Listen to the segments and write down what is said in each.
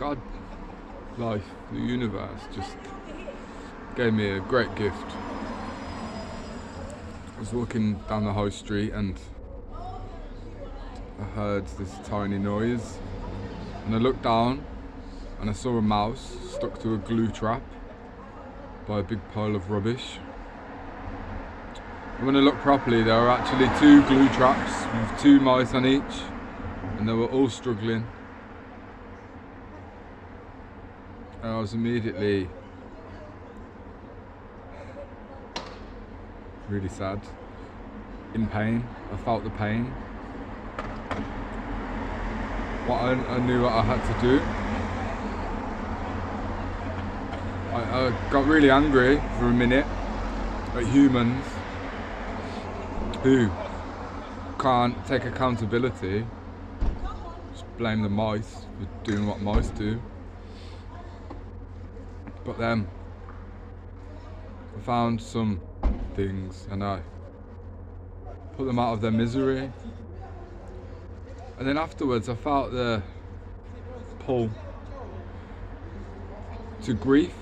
God, life, the universe just gave me a great gift. I was walking down the high street and I heard this tiny noise, and I looked down and I saw a mouse stuck to a glue trap by a big pile of rubbish. And when I looked properly, there were actually 2 glue traps with 2 mice on each, and they were all struggling. And I was immediately really sad, in pain. I felt the pain. But I knew what I had to do. I got really angry for a minute at humans who can't take accountability, just blame the mice for doing what mice do. But then I found some things and I put them out of their misery. And then afterwards I felt the pull to grief.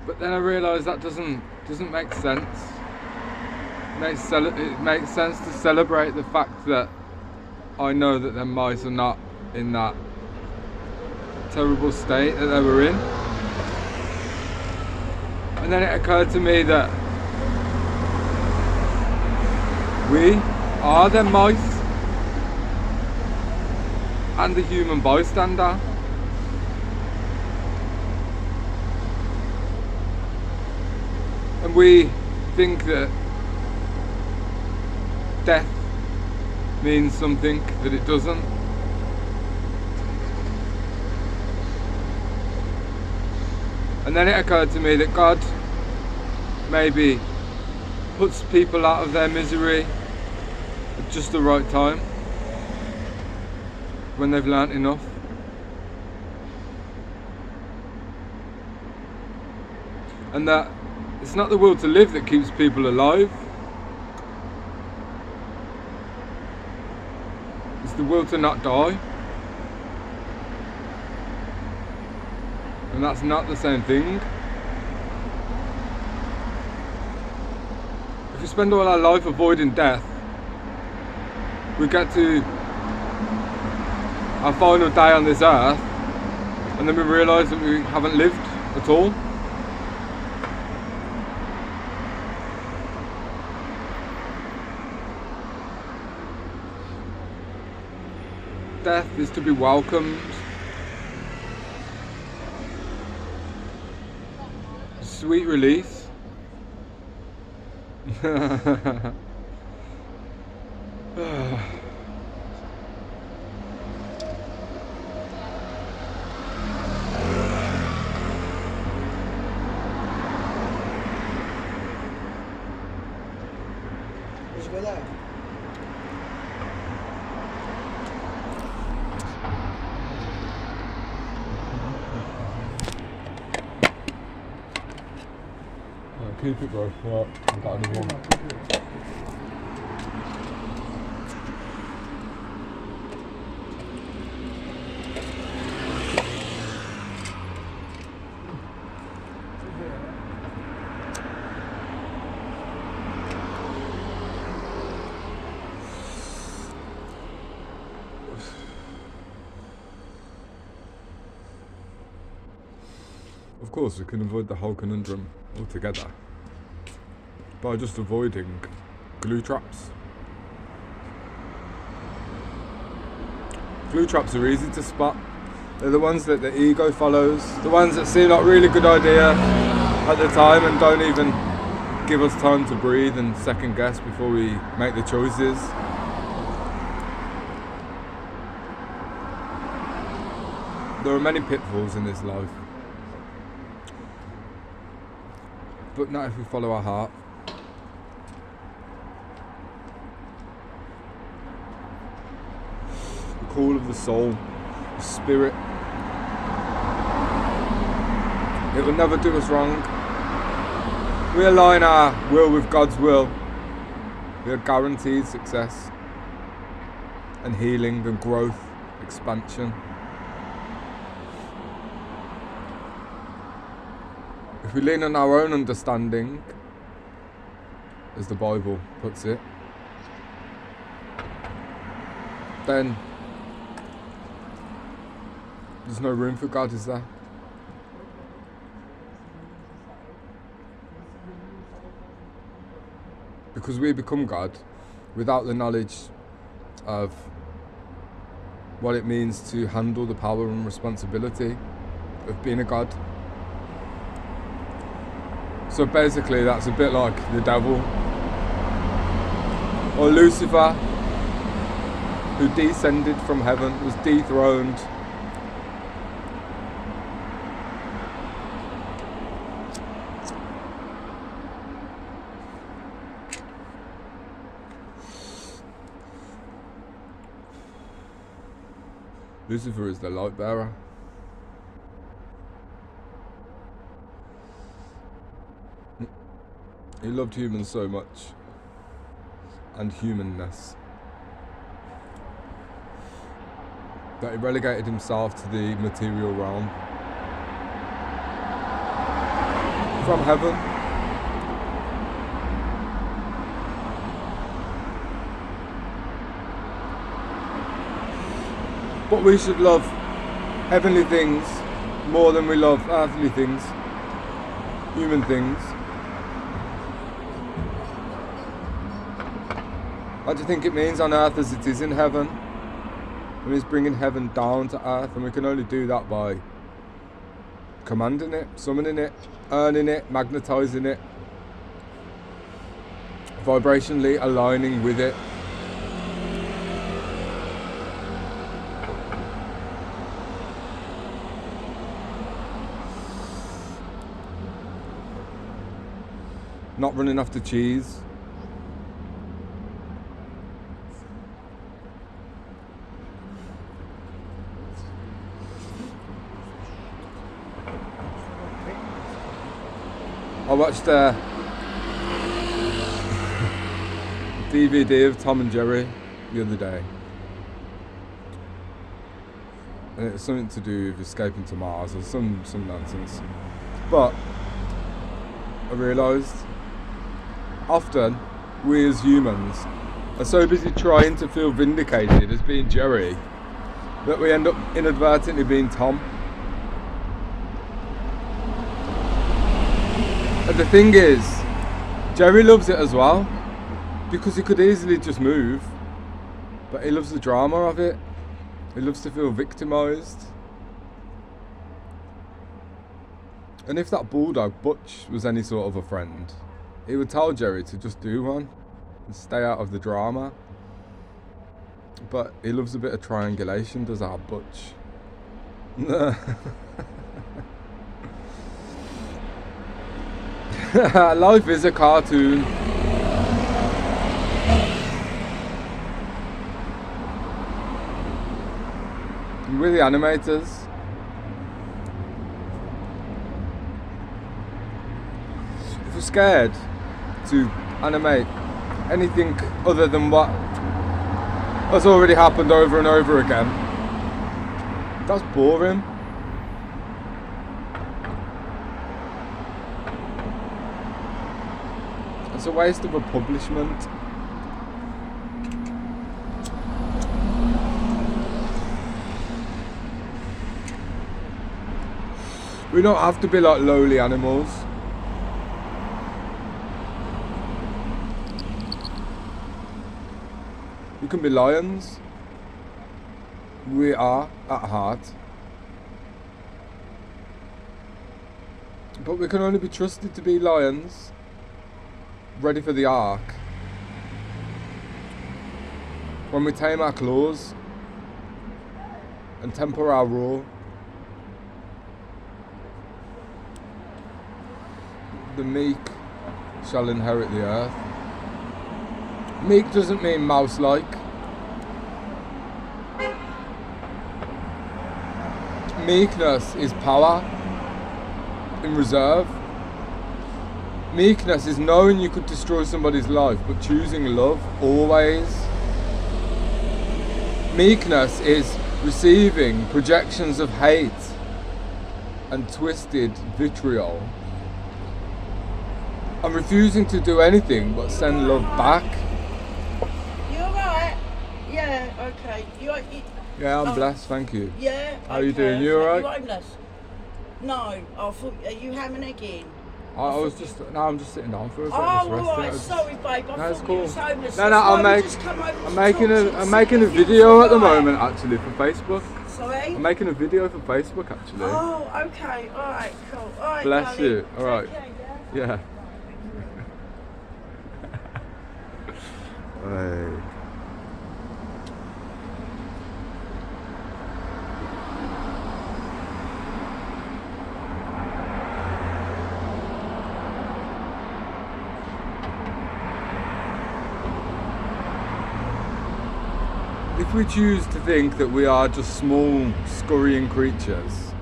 But then I realised that doesn't make sense. It makes sense to celebrate the fact that I know that them mice are not in that terrible state that they were in. And then it occurred to me that we are them mice and the human bystander. And we think that death means something that it doesn't. And then it occurred to me that God maybe puts people out of their misery at just the right time, when they've learnt enough. And that it's not the will to live that keeps people alive. It's the will to not die. And that's not the same thing. If we spend all our life avoiding death, we get to our final day on this earth and then we realise that we haven't lived at all. Death is to be welcomed. Sweet release. Let's go there. Keep it, bro. Yeah, I've got another one. Of course, we can avoid the whole conundrum altogether by just avoiding glue traps. Glue traps are easy to spot. They're the ones that the ego follows, the ones that seem like a really good idea at the time and don't even give us time to breathe and second guess before we make the choices. There are many pitfalls in this life, but not if we follow our heart. The call of the soul, the spirit. It will never do us wrong. We align our will with God's will. We are guaranteed success and healing and growth, expansion. If we lean on our own understanding, as the Bible puts it, then there's no room for God, is there? Because we become God without the knowledge of what it means to handle the power and responsibility of being a God. So basically that's a bit like the devil or Lucifer, who descended from heaven, was dethroned. Lucifer is the light bearer. He loved humans so much, and humanness, that he relegated himself to the material realm. From heaven. But we should love heavenly things more than we love earthly things, human things. What do you think it means on earth as it is in heaven? It means bringing heaven down to earth, and we can only do that by commanding it, summoning it, earning it, magnetizing it, vibrationally aligning with it. Not running after cheese. I watched a DVD of Tom and Jerry the other day, and it's something to do with escaping to Mars or some nonsense. But I realised often we as humans are so busy trying to feel vindicated as being Jerry that we end up inadvertently being Tom. And the thing is, Jerry loves it as well, because he could easily just move, but he loves the drama of it. He loves to feel victimised. And if that bulldog Butch was any sort of a friend, he would tell Jerry to just do one and stay out of the drama. But he loves a bit of triangulation, does our Butch. Life is a cartoon. We're the animators. If we're scared to animate anything other than what has already happened over and over again, that's boring. It's a waste of a publishment. We don't have to be like lowly animals. We can be lions. We are at heart. But we can only be trusted to be lions, ready for the ark, when we tame our claws and temper our roar. The meek shall inherit the earth. Meek doesn't mean mouse-like. Meekness is power in reserve. Meekness is knowing you could destroy somebody's life, but choosing love always. Meekness is receiving projections of hate and twisted vitriol I'm refusing to do anything but send love back. You alright? Yeah, okay. Yeah, I'm blessed, thank you. Yeah. How are you doing? You alright? You homeless? No. I thought, are you ham and egg I'm just sitting down for a bit. Oh, just alright, resting. sorry babe, I No, it's thought cool. you was homeless. No, That's why I'm we just come over to I'm making talk to you I'm and making see a if you video was at the alright. moment actually for Facebook. Sorry? I'm making a video for Facebook actually. Oh, okay, alright, cool. Alright, Bless darling. you. Alright. Take care, yeah? Yeah. Hey. If we choose to think that we are just small, scurrying creatures,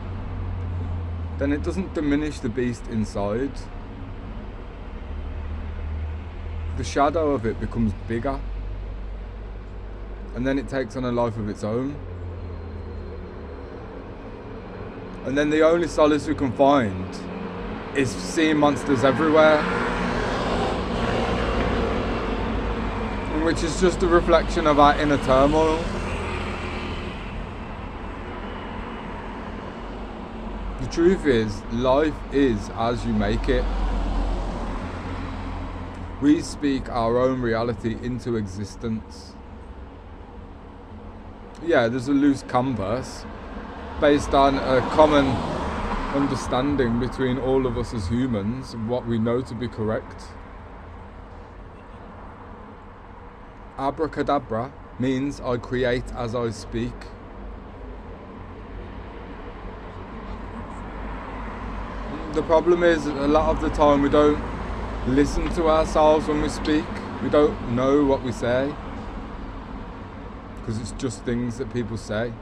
then it doesn't diminish the beast inside. The shadow of it becomes bigger, and then it takes on a life of its own. And then the only solace we can find is seeing monsters everywhere, which is just a reflection of our inner turmoil. The truth is, life is as you make it. We speak our own reality into existence. Yeah, there's a loose canvas based on a common understanding between all of us as humans of what we know to be correct. Abracadabra means I create as I speak. The problem is, a lot of the time we don't listen to ourselves when we speak. We don't know what we say, because it's just things that people say.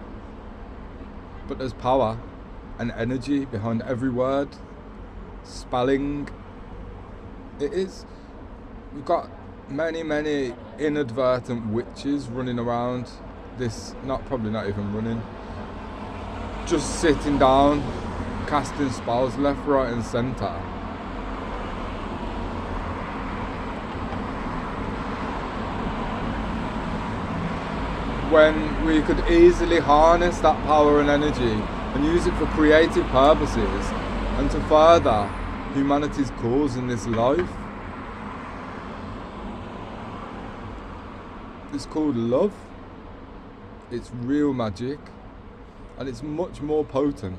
But there's power and energy behind every word. Spelling. It is. We've got many inadvertent witches running around this, probably not even running, just sitting down, casting spells left, right and centre. When we could easily harness that power and energy and use it for creative purposes and to further humanity's cause in this life. It's called love. It's real magic, and it's much more potent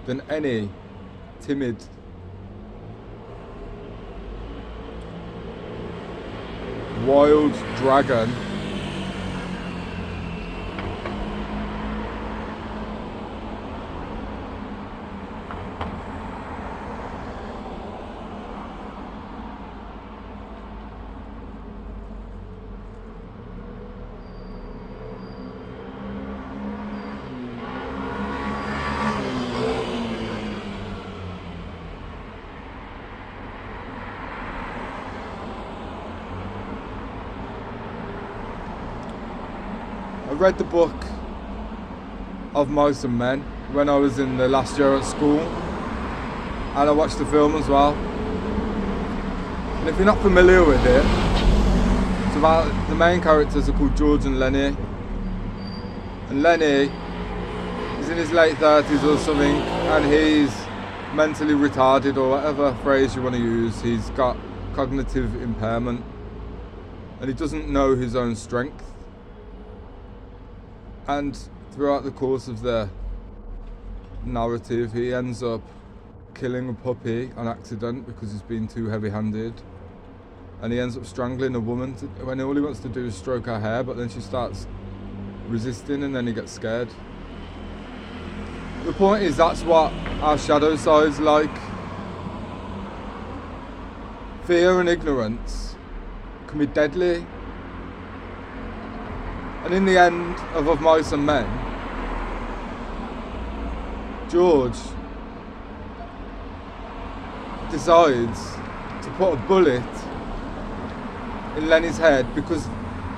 than any timid wild dragon I read the book of Mice and Men when I was in the last year at school, and I watched the film as well. And if you're not familiar with it, it's about, the main characters are called George and Lenny. And Lenny is in his late 30s or something, and he's mentally retarded, or whatever phrase you want to use. He's got cognitive impairment, and he doesn't know his own strength. And throughout the course of the narrative, he ends up killing a puppy on accident because he's been too heavy-handed, and he ends up strangling a woman when all he wants to do is stroke her hair, but then she starts resisting and then he gets scared. The point is, that's what our shadow side's like. Fear and ignorance can be deadly. And in the end of Mice and Men, George decides to put a bullet in Lenny's head because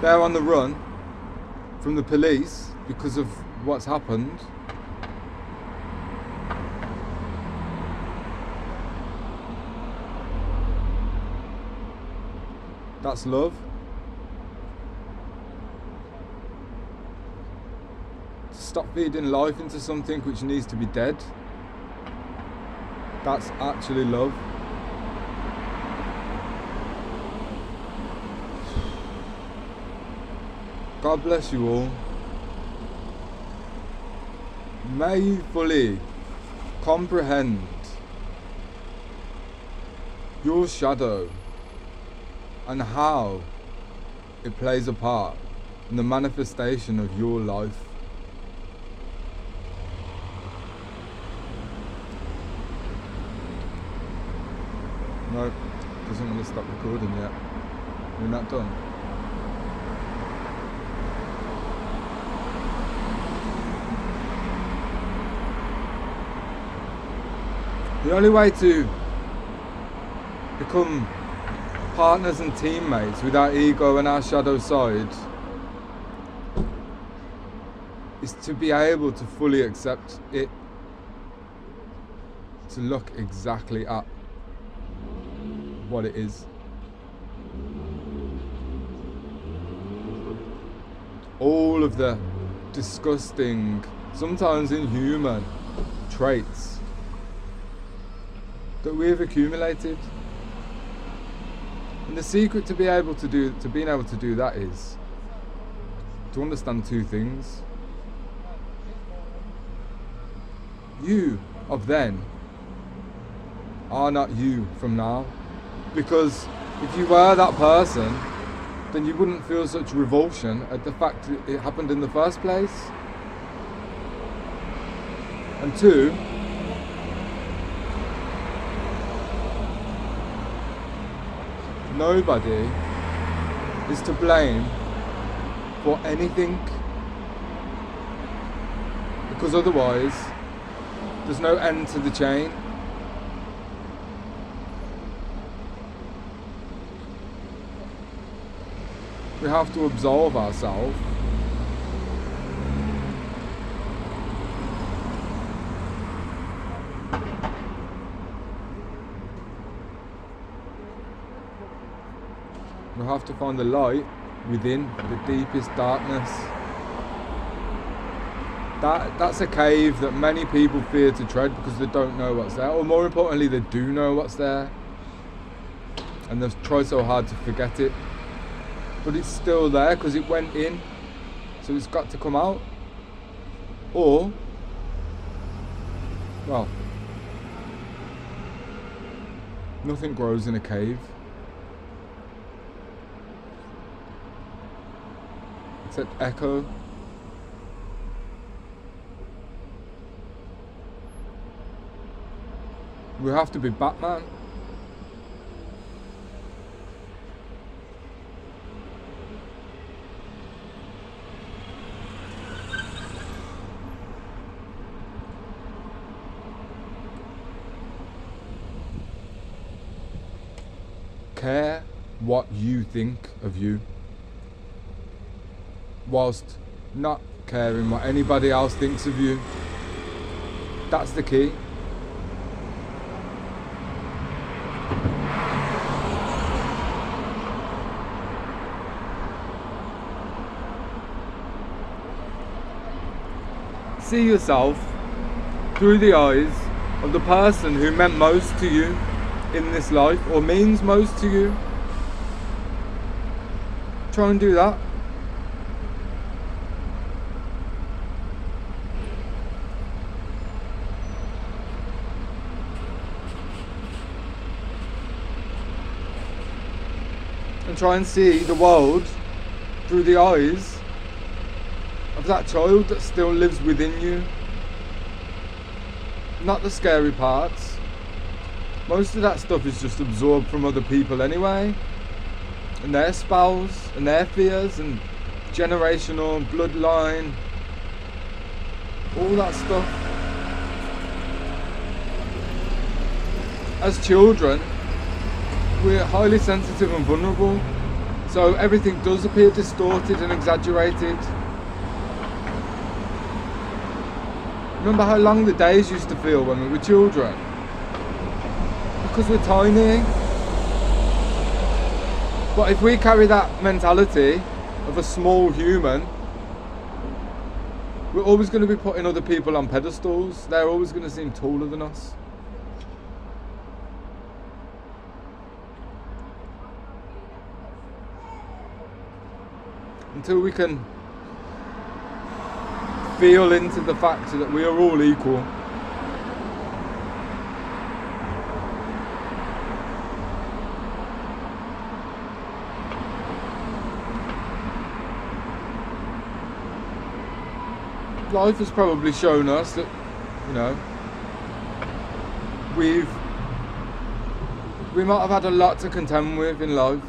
they're on the run from the police because of what's happened. That's love. Stop feeding life into something which needs to be dead. That's actually love. God bless you all. May you fully comprehend your shadow and how it plays a part in the manifestation of your life. No, doesn't want to stop recording yet. We're not done. The only way to become partners and teammates with our ego and our shadow side is to be able to fully accept it, to look exactly at what it is. All of the disgusting, sometimes inhuman traits that we have accumulated. And the secret to being able to do that is to understand two things. You of then are not you from now. Because if you were that person, then you wouldn't feel such revulsion at the fact that it happened in the first place. And two, nobody is to blame for anything, because otherwise there's no end to the chain. We have to absolve ourselves. We have to find the light within the deepest darkness. That's a cave that many people fear to tread because they don't know what's there, or more importantly, they do know what's there, and they've tried so hard to forget it. But it's still there because it went in, so it's got to come out. Or, well, nothing grows in a cave. It's an echo. We have to be Batman. Care what you think of you, whilst not caring what anybody else thinks of you. That's the key. See yourself through the eyes of the person who meant most to you in this life, or means most to you. Try and do that. And try and see the world through the eyes of that child that still lives within you. Not the scary parts. Most of that stuff is just absorbed from other people anyway, and their spells and their fears and generational bloodline, all that stuff. As children, we're highly sensitive and vulnerable, so everything does appear distorted and exaggerated. Remember how long the days used to feel when we were children? Because we're tiny. But if we carry that mentality of a small human, we're always going to be putting other people on pedestals. They're always going to seem taller than us. Until we can feel into the fact that we are all equal. Life has probably shown us that, you know, we might have had a lot to contend with in life.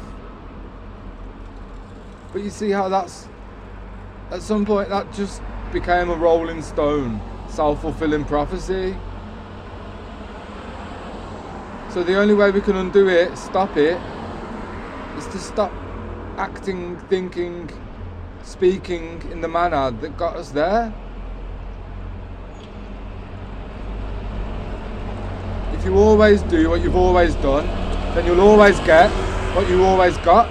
But you see how that's, at some point, that just became a rolling stone, self-fulfilling prophecy. So the only way we can undo it, stop it, is to stop acting, thinking, speaking in the manner that got us there. If you always do what you've always done, then you'll always get what you always got.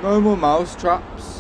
No more mouse traps.